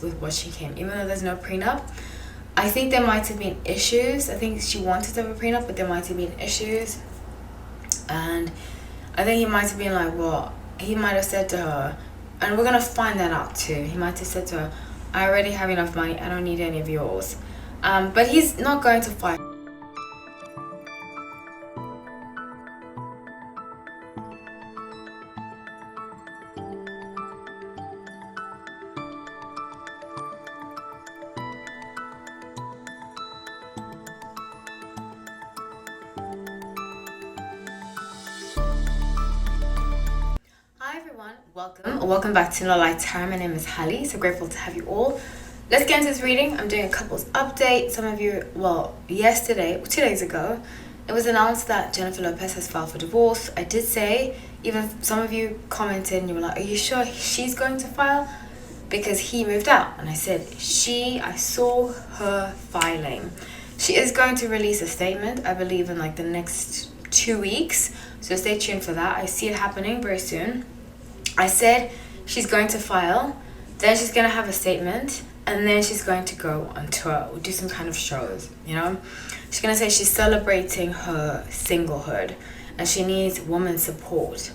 with what she came. Even though there's no prenup, I think there might have been issues. I think she wanted to have a prenup, but there might have been issues. And I think he might have been like, well, he might have said to her, and we're going to find that out too. He might have said to her, I already have enough money. I don't need any of yours. But he's not going to fight. Hi everyone, welcome back to No Light Time. My name is Hallie, so grateful to have you all. Let's get into this reading. I'm doing a couples update. Some of you, well, yesterday, 2 days ago, it was announced that Jennifer Lopez has filed for divorce. I did say, even some of you commented and you were like, are you sure she's going to file? Because he moved out. And I said, I saw her filing. She is going to release a statement, I believe, in like the next 2 weeks. So stay tuned for that. I see it happening very soon. I said she's going to file, then she's going to have a statement, and then she's going to go on tour or do some kind of shows, you know? She's going to say she's celebrating her singlehood and she needs woman's support.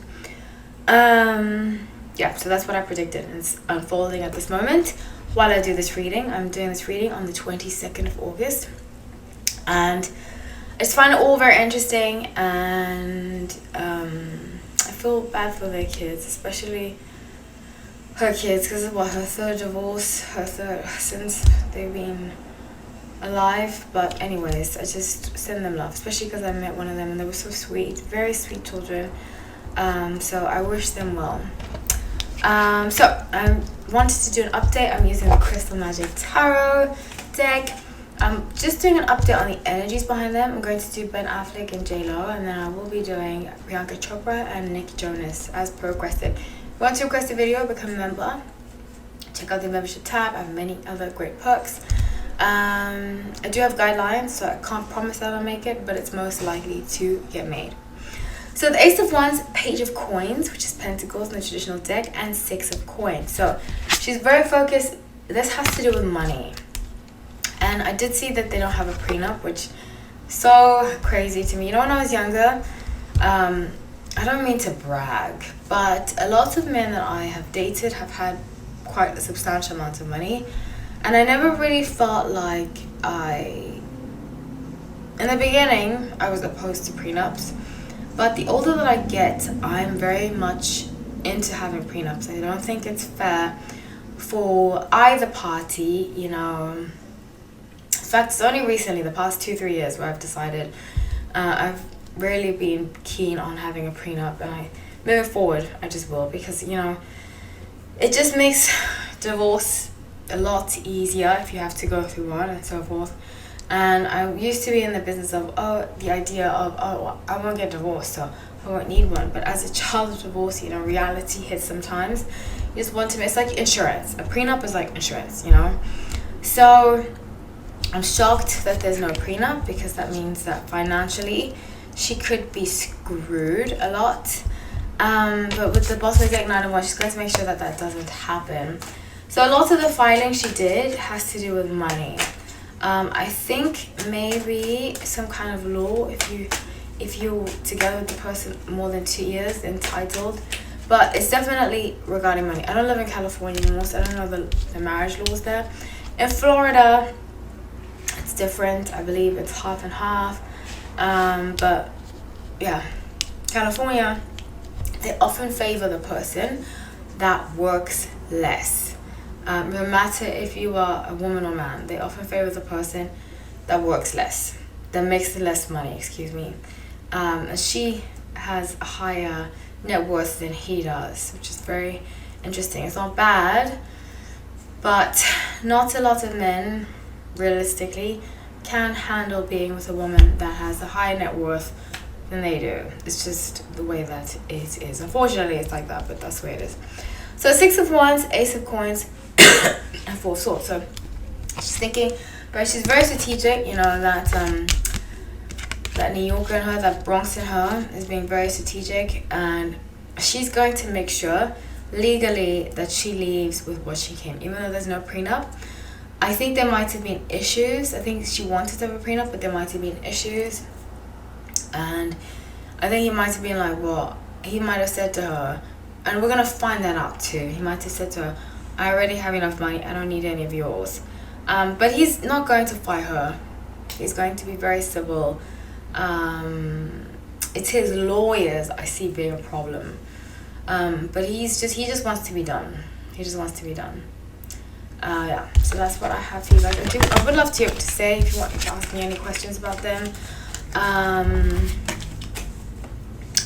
Yeah, so that's what I predicted, and it's unfolding at this moment. While I do this reading, I'm doing this reading on the 22nd of August. And I just find it all very interesting, and I feel bad for their kids, especially her kids, because of her third divorce, since they've been alive. But anyways, I just send them love, especially because I met one of them and they were so sweet, very sweet children. So I wish them well. So I wanted to do an update. I'm using the Crystal Magic Tarot deck. I'm just doing an update on the energies behind them. I'm going to do Ben Affleck and JLO, and then I will be doing Priyanka Chopra and Jonas as per requested. If you want to request a video, become a member. Check out the membership tab. I have many other great perks. I do have guidelines, so I can't promise that I'll make it, but it's most likely to get made. So the Ace of Wands, Page of Coins, which is Pentacles in the traditional deck, and Six of Coins. So she's very focused. This has to do with money. And I did see that they don't have a prenup, which is so crazy to me. You know, when I was younger, I don't mean to brag, but a lot of men that I have dated have had quite a substantial amount of money. And I never really felt like in the beginning, I was opposed to prenups. But the older that I get, I'm very much into having prenups. I don't think it's fair for either party, you know. In fact, it's only recently, the past 2-3 years, where I've decided I've really been keen on having a prenup, and moving forward, I just will, because, you know, it just makes divorce a lot easier if you have to go through one and so forth. And I used to be in the business of, the idea of, I won't get divorced, so I won't need one. But as a child of divorce, you know, reality hits sometimes. You just want to, it's like insurance. A prenup is like insurance, you know. So I'm shocked that there's no prenup, because that means that financially she could be screwed a lot. But with the Boss Lady Nine of Wands, she's going to make sure that that doesn't happen. So a lot of the filing she did has to do with money. I think maybe some kind of law, if you're together with the person more than 2 years, entitled. But it's definitely regarding money. I don't live in California anymore, so I don't know the marriage laws there. In Florida, it's different. I believe it's half and half. But yeah, California, they often favor the person that works less. No matter if you are a woman or man, they often favor the person that works less, that makes less money, excuse me. And she has a higher net worth than he does, which is very interesting. It's not bad, but not a lot of men, realistically, can handle being with a woman that has a higher net worth than they do. It's just the way that it is. Unfortunately, it's like that, but that's the way it is. So Six of Wands, Ace of Coins, and Four of Swords. So she's thinking, but she's very strategic, you know, that New Yorker in her, that Bronx in her is being very strategic, and she's going to make sure legally that she leaves with what she came, even though there's no prenup. I think there might have been issues. I think she wanted to have a prenup, but there might have been issues. And I think he might have been like, well, he might have said to her, and we're going to find that out too. He might have said to her, I already have enough money. I don't need any of yours. But he's not going to fight her. He's going to be very civil. It's his lawyers I see being a problem. But he just wants to be done. He just wants to be done. Yeah, so that's what I have for you guys. I would love to hear what to say if you want to ask me any questions about them. I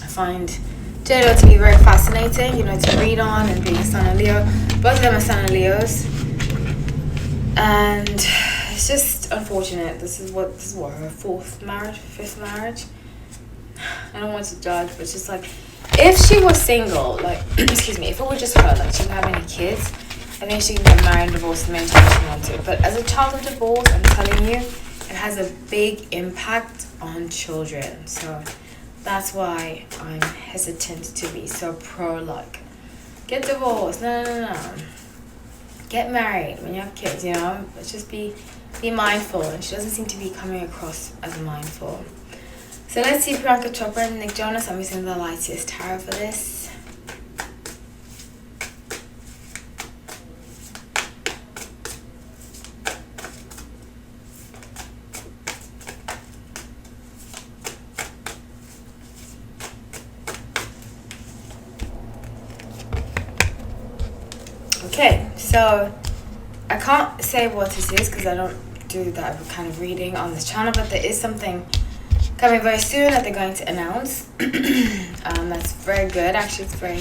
find JLO to be very fascinating, to read on, and being Sun and Leo. Both of them are Sun and Leos. And it's just unfortunate. This is what her fifth marriage. I don't want to judge, but it's just like, if she was single, like, excuse me, if it were just her, like, she didn't have any kids, I think she can get married and divorced the anytime she wants to. But as a child of divorce, I'm telling you, it has a big impact on children. So that's why I'm hesitant to be so pro, like, get divorced. No. Get married when you have kids, Let's just be mindful. And she doesn't seem to be coming across as mindful. So let's see Priyanka Chopra and Nick Jonas. I'm using the lightest tarot for this. Okay, so I can't say what this is because I don't do that kind of reading on this channel, but there is something coming very soon that they're going to announce. That's very good. Actually, it's very,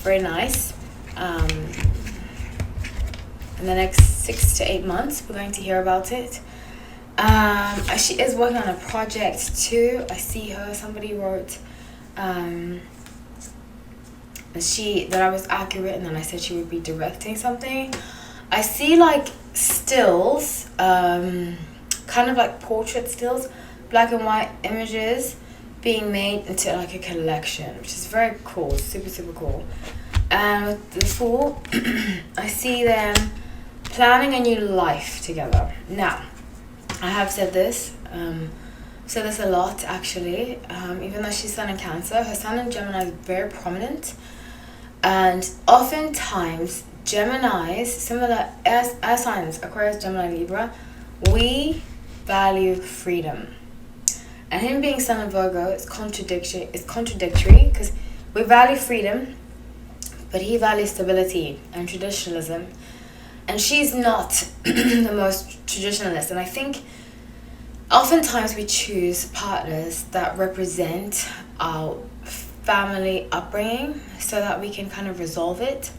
very nice. In the next 6 to 8 months, we're going to hear about it. She is working on a project too. I see her. Somebody wrote that I was accurate, and then I said she would be directing something. I see like stills, kind of like portrait stills, black and white images being made into like a collection, which is very cool, super, super cool. And with the Fool, I see them planning a new life together. Now, I have said this a lot actually, even though she's Sun in Cancer, her Sun in Gemini is very prominent. And oftentimes, Geminis, similar air signs, Aquarius, Gemini, Libra, we value freedom. And him being Sun in Virgo is contradictory because we value freedom, but he values stability and traditionalism. And she's not the most traditionalist. And I think oftentimes we choose partners that represent our family upbringing so that we can kind of resolve it.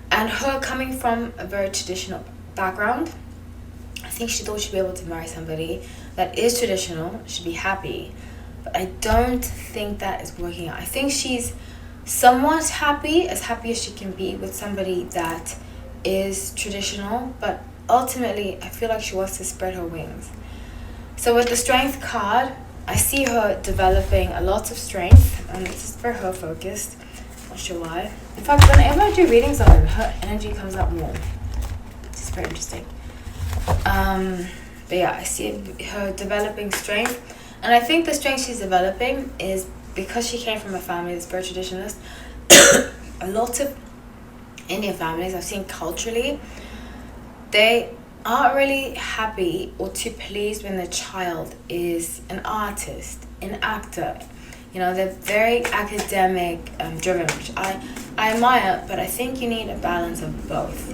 And her coming from a very traditional background, I think she thought she'd be able to marry somebody that is traditional, she'd be happy. But I don't think that is working out. I think she's somewhat happy as she can be with somebody that is traditional, but ultimately I feel like she wants to spread her wings. So with the Strength card, I see her developing a lot of strength, and this is for her focused. Not sure why. In fact, whenever I do readings on her, her energy comes out more. It's very interesting. But yeah, I see her developing strength, and I think the strength she's developing is because she came from a family that's very traditionalist. A lot of Indian families I've seen culturally, they aren't really happy or too pleased when the child is an artist, an actor. They're very academic driven, which I admire, but I think you need a balance of both,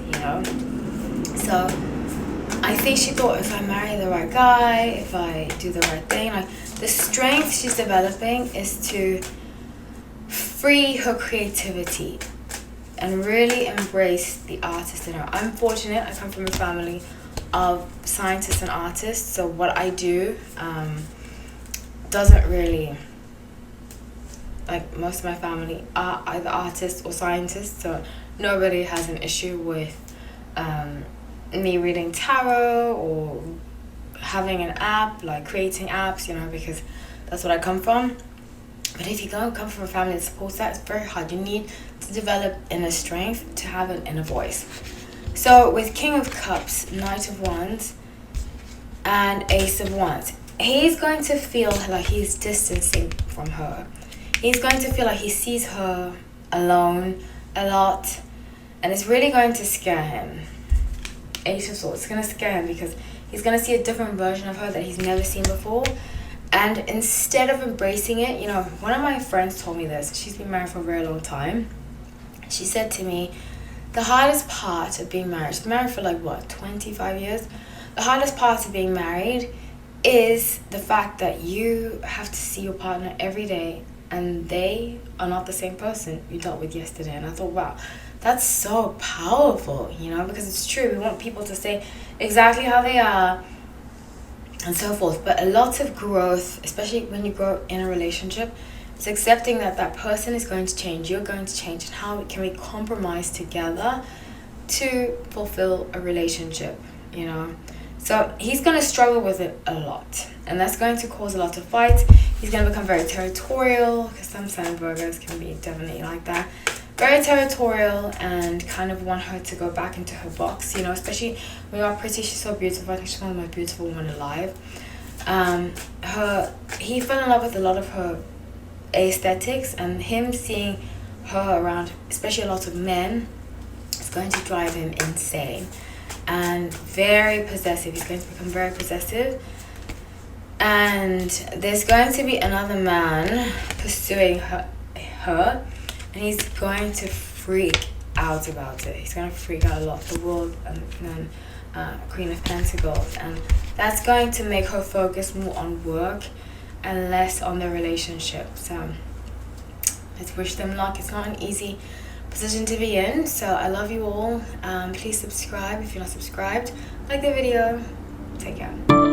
So I think she thought, if I marry the right guy, if I do the right thing, like, the strength she's developing is to free her creativity and really embrace the artist in her. I'm fortunate. I come from a family of scientists and artists, so what I do doesn't really, like, most of my family are either artists or scientists, so nobody has an issue with me reading tarot or having an app, like creating apps, because that's what I come from. But if you don't come from a family that supports that, it's very hard. You need to develop inner strength to have an inner voice. So with King of Cups, Knight of Wands, and Ace of Wands, he's going to feel like he's distancing from her. He's going to feel like he sees her alone a lot, and it's really going to scare him. Ace of Swords, it's going to scare him because he's going to see a different version of her that he's never seen before. And instead of embracing it, you know, one of my friends told me this. She's been married for a very long time. She said to me, the hardest part of being married, she's been married for like, what, 25 years? The hardest part of being married is the fact that you have to see your partner every day and they are not the same person you dealt with yesterday. And I thought, wow, that's so powerful, you know, because it's true. We want people to stay exactly how they are and so forth. But a lot of growth, especially when you grow in a relationship, is accepting that that person is going to change, you're going to change, and how can we compromise together to fulfill a relationship, you know. So he's going to struggle with it a lot, and that's going to cause a lot of fights. He's going to become very territorial, because some Sun Virgos can be definitely like that. Very territorial and kind of want her to go back into her box, you know, especially when you are pretty. She's so beautiful. I think she's one of the most beautiful women alive. He fell in love with a lot of her aesthetics, and him seeing her around, especially a lot of men, is going to drive him insane. And very possessive. He's going to become very possessive. And there's going to be another man pursuing her, and he's going to freak out about it. He's going to freak out a lot. The World and then Queen of Pentacles. And that's going to make her focus more on work and less on the relationship. So let's wish them luck. It's not an easy position to be in. So I love you all. Please subscribe if you're not subscribed. Like the video. Take care.